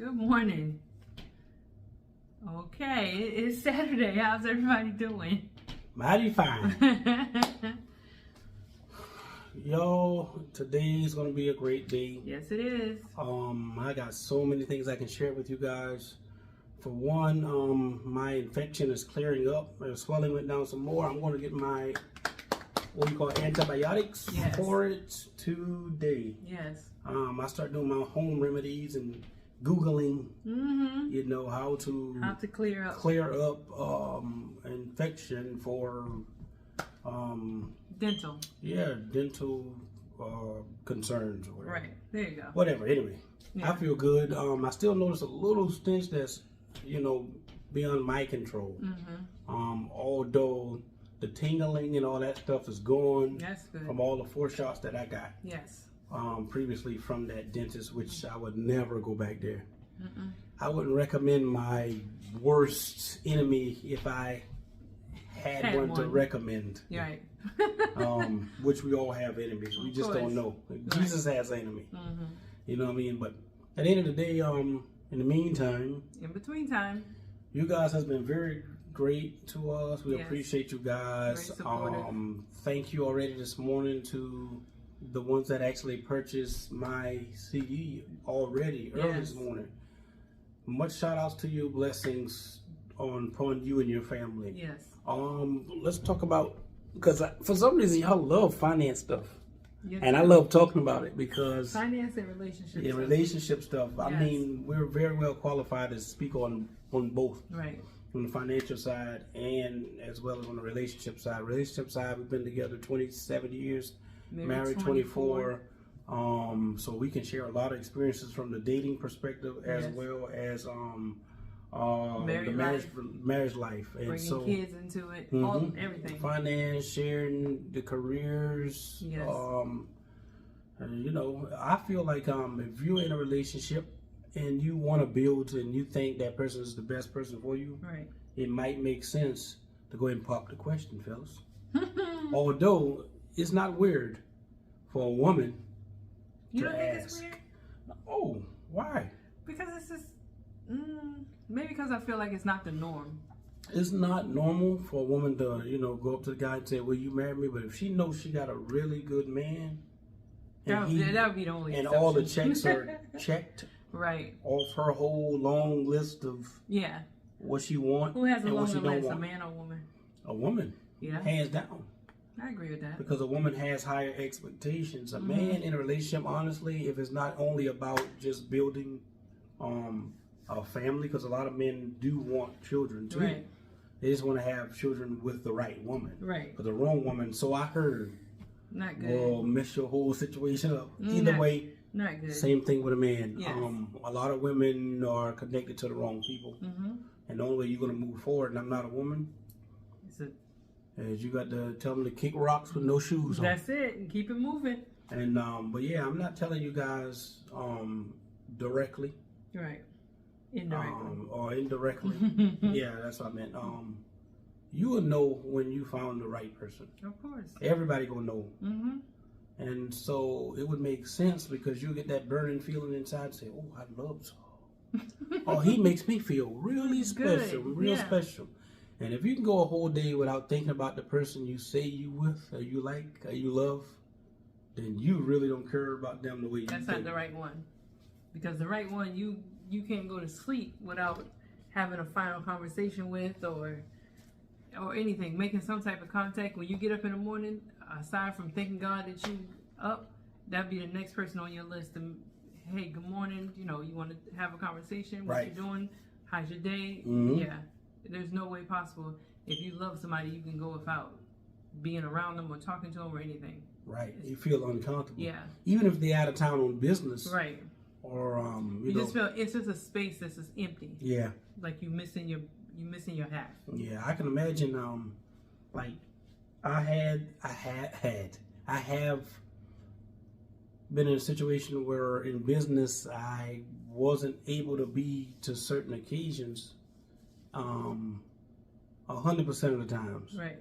Good morning. Okay, it's Saturday. How's everybody doing? Mighty fine. Yo, today's gonna be a great day. Yes, it is. I got so many things I can share with you guys. For one, my infection is clearing up. The swelling went down some more. I'm gonna get my antibiotics for it today. Yes. I start doing my home remedies and Googling, you know, how to clear up infection for dental. Yeah, dental concerns or whatever. Right. There you go. Whatever. Anyway, I feel good. I still notice a little stench that's, you know, beyond my control. Although the tingling and all that stuff is gone. That's good. From all the 4 shots that I got. Yes. Previously from that dentist, which I would never go back there. I wouldn't recommend my worst enemy if I had one to recommend. Right. Which we all have enemies. We just don't know. Jesus has enemy. You know what I mean? But at the end of the day, in the meantime, in between time, you guys has been very great to us. We appreciate you guys. Thank you already this morning to the ones that actually purchased my CD already early this morning. Much shout outs to you, blessings upon you and your family. Yes. Let's talk about, because for some reason y'all love finance stuff. Yes, and I love talking about it because finance and relationship stuff. Relationship stuff. I mean, we're very well qualified to speak on both. Right. On the financial side and as well as on the relationship side. Relationship side, we've been together 27 years. Married 24. So we can share a lot of experiences from the dating perspective as well as marriage life, and bringing kids into it, everything. Finance, sharing the careers. Yes. And, you know, I feel like if you're in a relationship and you want to build and you think that person is the best person for you, right? It might make sense to go ahead and pop the question, fellas. Although it's not weird for a woman you to don't think ask. It's weird? Oh, why? Because it's just maybe because I feel like it's not the norm. It's not normal for a woman to, you know, go up to the guy and say, "Will you marry me?" But if she knows she got a really good man, that would be the only and exception. all the checks are checked, right, off her whole long list of what she wants. Who has a longer list, a man or woman? A woman. Yeah, hands down. I agree with that. Because a woman has higher expectations. A man in a relationship, honestly, if it's not only about just building a family, because a lot of men do want children too. Right. They just want to have children with the right woman. Right. But the wrong woman, so I heard, not good. Will mess your whole situation up. Either way, not good. Same thing with a man. Yes. A lot of women are connected to the wrong people. And the only way you're going to move forward, and I'm not a woman, is you got to tell them to kick rocks with no shoes on. That's it, and keep it moving. And but yeah, I'm not telling you guys directly. Right. Indirectly. Or indirectly. Yeah, that's what I meant. You will know when you found the right person. Of course. Everybody gonna know. And so it would make sense because you get that burning feeling inside and say, "Oh, I love Saul. Oh, he makes me feel really special, real special." And if you can go a whole day without thinking about the person you say you with, or you like, or you love, then you really don't care about them the way you think. That's not the right one. Because the right one, you can't go to sleep without having a final conversation with or anything, making some type of contact. When you get up in the morning, aside from thanking God that you up, that'd be the next person on your list. And, hey, good morning. You know, you want to have a conversation. What you doing? How's your day? Yeah. There's no way possible. If you love somebody, you can go without being around them or talking to them or anything. Right. You feel uncomfortable. Yeah. Even if they're out of town on business. Right. Or you just feel it's just a space that's just empty. Yeah. Like you missing your half. Yeah, I can imagine. Like I have been in a situation where in business I wasn't able to be to certain occasions 100% of the times. Right.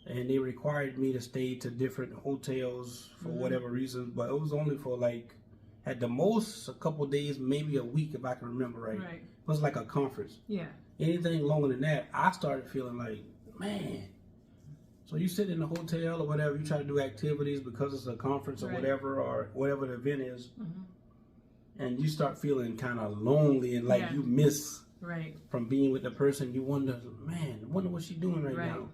And they required me to stay to different hotels for whatever reason, but it was only for like At the most, a couple of days, maybe a week, if I can remember right. Right. It was like a conference. Yeah. Anything longer than that, I started feeling like, man. So you sit in a hotel or whatever, you try to do activities because it's a conference or whatever the event is, and you start feeling kind of lonely and like you miss from being with the person. You wonder, man, I wonder what she's doing right now.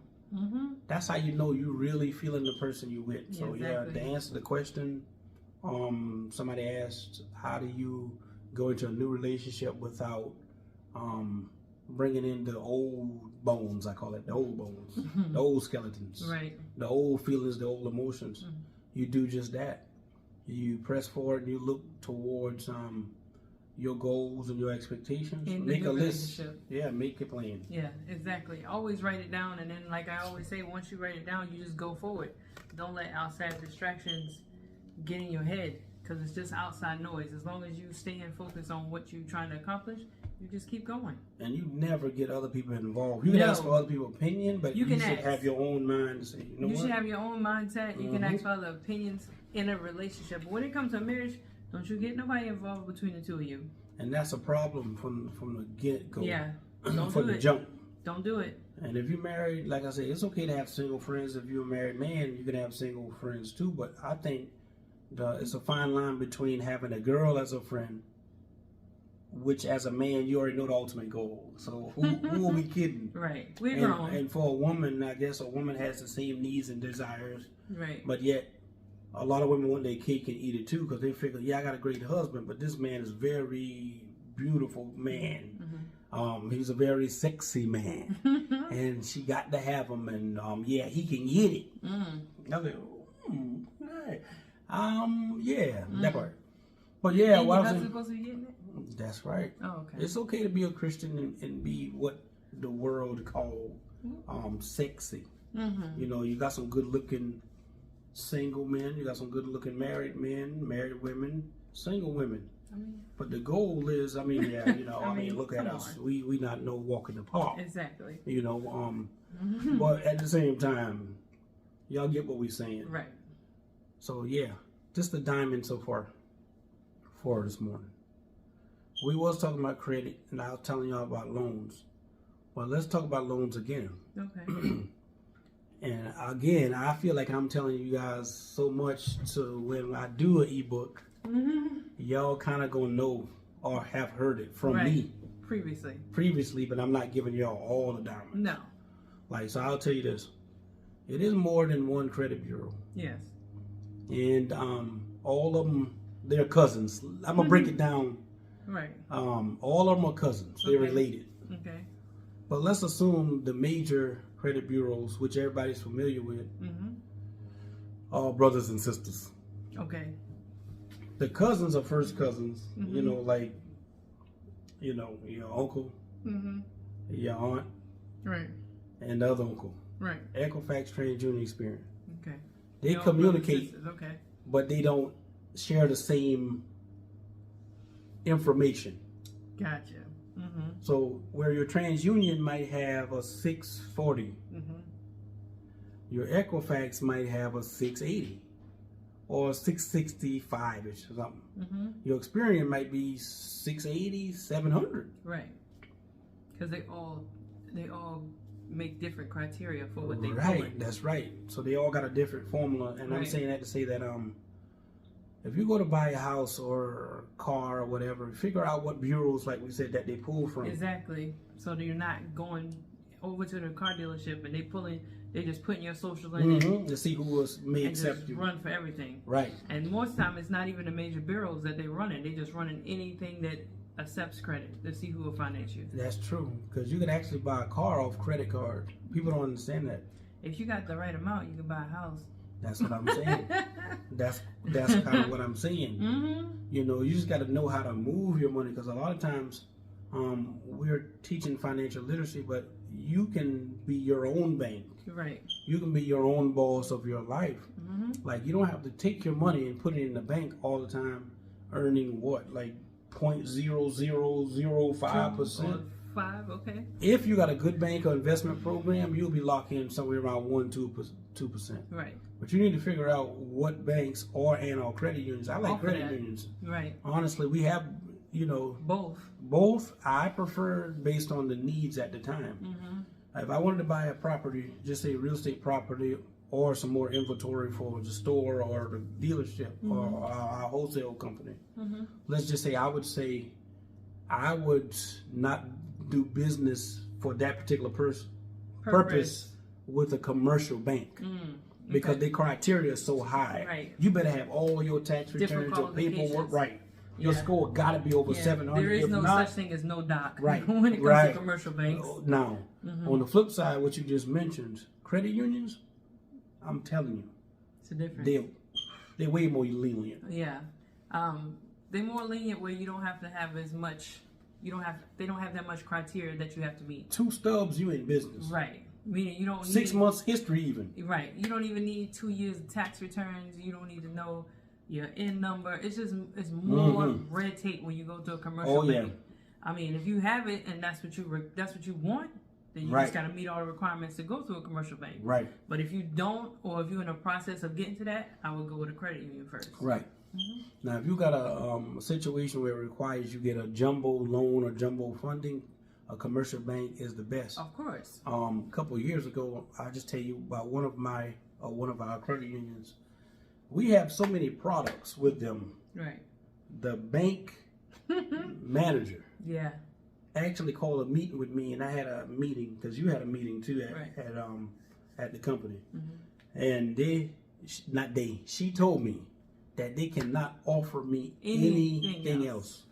That's how you know you really feeling the person you with. So to answer the question, somebody asked, how do you go into a new relationship without bringing in the old bones? I call it the old bones, the old skeletons, the old feelings, the old emotions. You do just that. You press forward and you look towards your goals and your expectations. Make a list. Yeah, make a plan. Yeah, exactly. Always write it down, and then, like I always say, once you write it down, you just go forward. Don't let outside distractions get in your head, because it's just outside noise. As long as you stay and focus on what you're trying to accomplish, you just keep going. And you never get other people involved. You can ask for other people's opinion, but you should have your own mind to say, you should have your own mindset. You can ask for other opinions in a relationship. But when it comes to marriage, don't you get nobody involved between the two of you. And that's a problem from the get-go. Yeah. Don't from do the it. jump. Don't do it. And if you're married, like I said, it's okay to have single friends. If you're a married man, you can have single friends too. But I think it's a fine line between having a girl as a friend, which as a man, you already know the ultimate goal. So who are we kidding? Right. We're grown. And for a woman, I guess a woman has the same needs and desires. Right. But yet, a lot of women want their cake and eat it too, because they figure, I got a great husband, but this man is very beautiful man. He's a very sexy man. And she got to have him, and he can get it. I was like, that part. But yeah, you're not supposed to be getting it? That's right. Oh, okay. It's okay to be a Christian and be what the world call sexy. You know, you got some good looking single men, you got some good looking married men, married women, single women. But the goal is, look at us. We not no walk in the park. Exactly. You know, but at the same time, y'all get what we're saying. Right. So yeah, just the diamond so far for this morning. We was talking about credit, and I was telling y'all about loans. Well, let's talk about loans again. Okay. And again, I feel like I'm telling you guys so much, so when I do an ebook, y'all kind of gonna know or have heard it from me previously, but I'm not giving y'all all the diamonds. No. Like, so I'll tell you this: it is more than one credit bureau. Yes. And all of them, they're cousins. I'm gonna break it down. Right. All of them are cousins. They're related. Okay. But let's assume the major credit bureaus, which everybody's familiar with, are brothers and sisters. Okay. The cousins are first cousins. You know, like, your uncle, your aunt, right, and the other uncle. Right. Equifax, Trade Union, Experience. Okay. They communicate, okay, but they don't share the same information. Gotcha. So where your TransUnion might have a 640, your Equifax might have a 680 or 665-ish or something. Your Experian might be 680, 700. Right. Because they all make different criteria for what they Right, that's right. So they all got a different formula, and I'm saying that to say that if you go to buy a house or a car or whatever, figure out what bureaus, like we said, that they pull from. Exactly. So that you're not going over to the car dealership and they just putting your social in to see who may accept you. Run for everything. Right. And most time it's not even the major bureaus that they're running. They just running anything that accepts credit to see who will finance you. That's true, because you can actually buy a car off credit card. People don't understand that. If you got the right amount, you can buy a house. That's what I'm saying. That's kind of what I'm saying. You know, you just got to know how to move your money, because a lot of times we're teaching financial literacy, but you can be your own bank. Right. You can be your own boss of your life. Like, you don't have to take your money and put it in the bank all the time, earning what, like 0.0005%, 5, okay. If you got a good bank or investment program, you'll be locked in somewhere around 2%. Right. But you need to figure out what banks or credit unions. I like Offer credit that. unions. Right. Honestly, we have, both. I prefer based on the needs at the time. Mm-hmm. If I wanted to buy a property, just say real estate property, or some more inventory for the store or the dealership or our wholesale company. Mm-hmm. Let's just say I would not do business for that particular purpose with a commercial bank. Because the criteria is so high. Right. You better have all your tax returns, your paperwork right. Your score got to be over 700. There is if no not, such thing as no doc right. when it comes to commercial banks. Now, on the flip side, what you just mentioned, credit unions, I'm telling you, it's a difference. They're way more lenient. Yeah, they're more lenient where you don't have to have as much. They don't have that much criteria that you have to meet. 2 stubs, you in business. Right. Meaning you don't need 6 months history even. Right. You don't even need 2 years of tax returns. You don't need to know your N number. It's more red tape when you go to a commercial bank. I mean, if you have it and that's what you want, then you just got to meet all the requirements to go to a commercial bank. Right. But if you don't, or if you're in the process of getting to that, I would go with a credit union first. Right. Mm-hmm. Now, if you got a situation where it requires you get a jumbo loan or jumbo funding, a commercial bank is the best. Of course. A couple of years ago, I'll just tell you about one of our credit unions. We have so many products with them. Right. The bank manager. Yeah. Actually called a meeting with me, and I had a meeting because you had a meeting too at the company, and she told me that they cannot offer me anything else,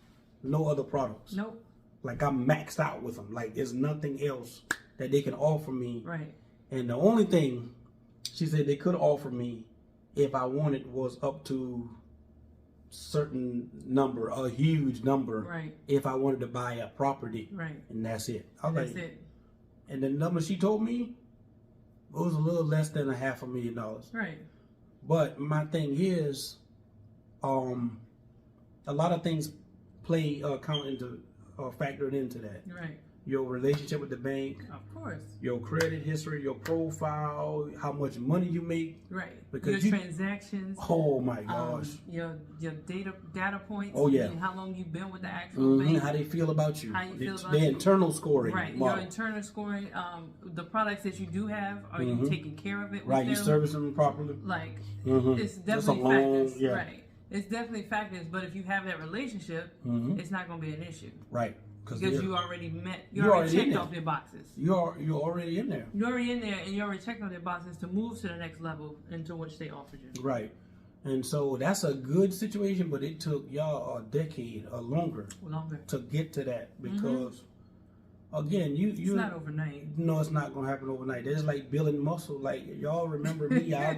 no other products. Nope. Like I'm maxed out with them. Like there's nothing else that they can offer me. Right. And the only thing she said they could offer me if I wanted was up to certain number, a huge number. Right. If I wanted to buy a property. Right. And that's it. That's it. And the number she told me was a little less than $500,000. Right. But my thing is, a lot of things factored into that. Right. Your relationship with the bank. Of course. Your credit history, your profile, how much money you make. Right. Because your transactions. Oh my gosh. Your data points. Oh yeah. How long you've been with the actual bank. How they feel about you. How you feel about their internal scoring. Right. Model. Your internal scoring. The products that you do have, are you taking care of it with them? You servicing them properly. Like it's definitely factors. Yeah. Right. It's definitely factors, but if you have that relationship, it's not going to be an issue. Right. Because you already checked off your boxes. You're already in there. You're already in there, and you already checked off their boxes to move to the next level into which they offered you. Right. And so that's a good situation, but it took y'all a decade or longer to get to that because, again, it's not overnight. No, it's not going to happen overnight. It's like building muscle. Like, y'all remember me, I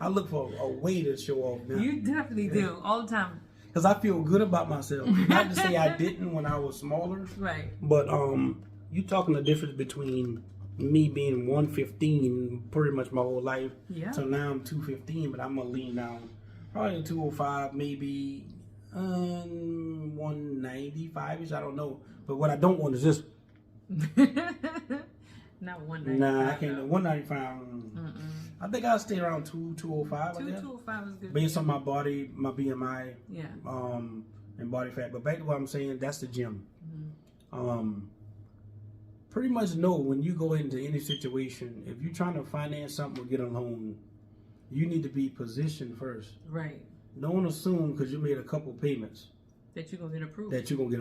look for a way to show off now. You definitely do, all the time. Because I feel good about myself. Not to say I didn't when I was smaller. Right. But you talking the difference between me being 115 pretty much my whole life. Yeah. So now I'm 215, but I'm going to lean down. Probably 205, maybe 195-ish. I don't know. But what I don't want is this. Not 195. Nah, I can't do 195. I think I'll stay around 205. 205 is good. Based on my body, my BMI, and body fat. But back to what I'm saying, that's the gym. Pretty much know when you go into any situation, if you're trying to finance something or get a loan, you need to be positioned first. Right. Don't assume because you made a couple payments that you're going to get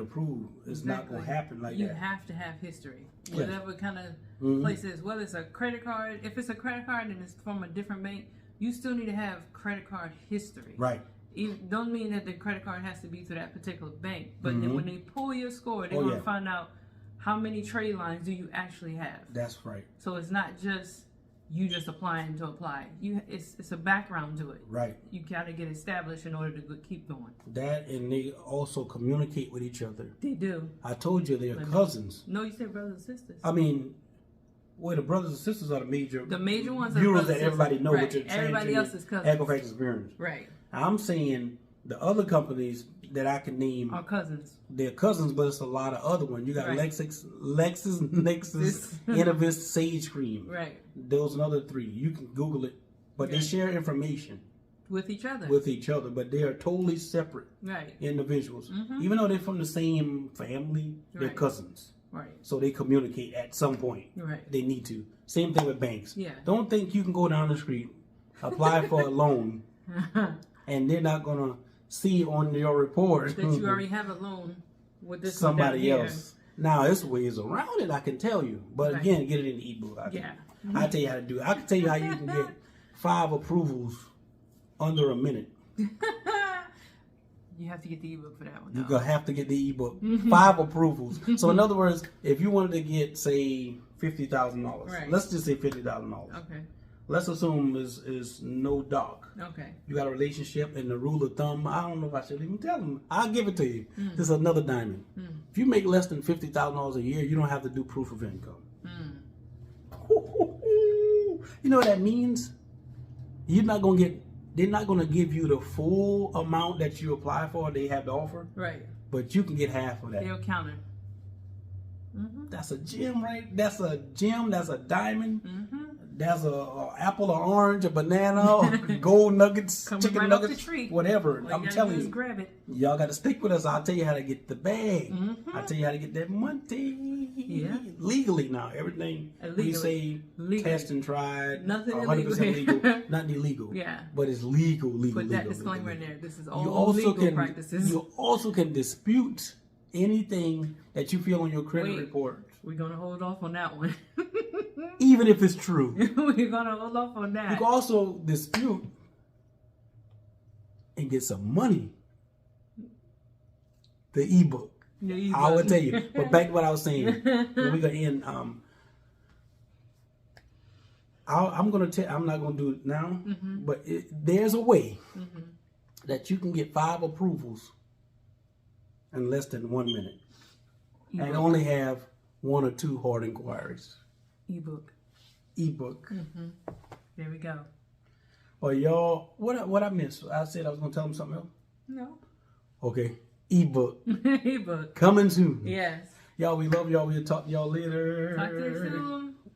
approved. It's not going to happen like that. You have to have history. Whatever kind of place it is, whether it's a credit card. If it's a credit card and it's from a different bank, you still need to have credit card history. Right. It don't mean that the credit card has to be to that particular bank. But then when they pull your score, they're going to find out how many trade lines do you actually have. That's right. So it's not just you just applying to apply. It's a background to it. Right. You got to get established in order to keep going. That, and they also communicate with each other. They do. I told you they're cousins. No, you said brothers and sisters. I mean, the brothers and sisters are the major ones. Bureaus that everybody knows. Right. What you're saying. Everybody else is cousins. Equifax experience. Right. I'm saying The other companies that I can name Our cousins. They're cousins, but it's a lot of other ones. You got Right. Lexus, Nexus, Innovis, Sage Cream. Right. Those another 3. You can Google it, but they share information with each other. But they are totally separate right. individuals. Even though they're from the same family, they're Right. cousins. Right. So they communicate at some point. Right. They need to. Same thing with banks. Yeah. Don't think you can go down the street, apply for a loan, and they're not gonna see on your report that you already have a loan with this somebody one down else. Now, there's ways around it, I can tell you. But Right. again, get it in the ebook. I tell you how to do it. I can tell you how you can get 5 approvals under a minute. here. You have to get the ebook for that one. You're though. going to have to get the ebook. 5 approvals. So, in other words, if you wanted to get, say, $50,000, Right. let's just say $50,000. Okay. Let's assume is no doc. Okay. You got a relationship, and the rule of thumb, I don't know if I should even tell them. I'll give it to you. This is another diamond. If you make less than $50,000 a year, you don't have to do proof of income. You know what that means? They're not going to give you the full amount that you apply for, they have to offer. Right. But you can get half of that. They'll counter. That's a gem, right? That's a gem. That's a diamond. That's a apple, or orange, a banana, or gold nuggets, Coming chicken right nuggets, off the tree. whatever. All I'm you gotta telling do is you, grab it. y'all got to stick with us. I'll tell you how to get the bag. I'll tell you how to get that money. Yeah. Legally now, everything we say Legally. test and tried, Nothing 100% illegal. legal, nothing illegal. Yeah. But it's legal. Put that legal, disclaimer legal. in there. This is You all also legal can practices. you also can dispute anything that you feel on your credit Wait. report, We're gonna hold off on that one. even if it's true. We're gonna hold off on You that. can also dispute and get some money. The ebook. The ebook. I will tell you. But back to what I was saying. When we're gonna end. I'm gonna tell. I'm not gonna do it now. But there's a way that you can get 5 approvals in less than 1 minute, Ebook. and only have 1 or 2 hard inquiries. Ebook. Ebook. There we go. Well, y'all, what I missed? I said I was gonna tell them something else. No. Okay, ebook Ebook. coming soon. Yes. Y'all, we love y'all. We'll talk to y'all later. Talk to you soon.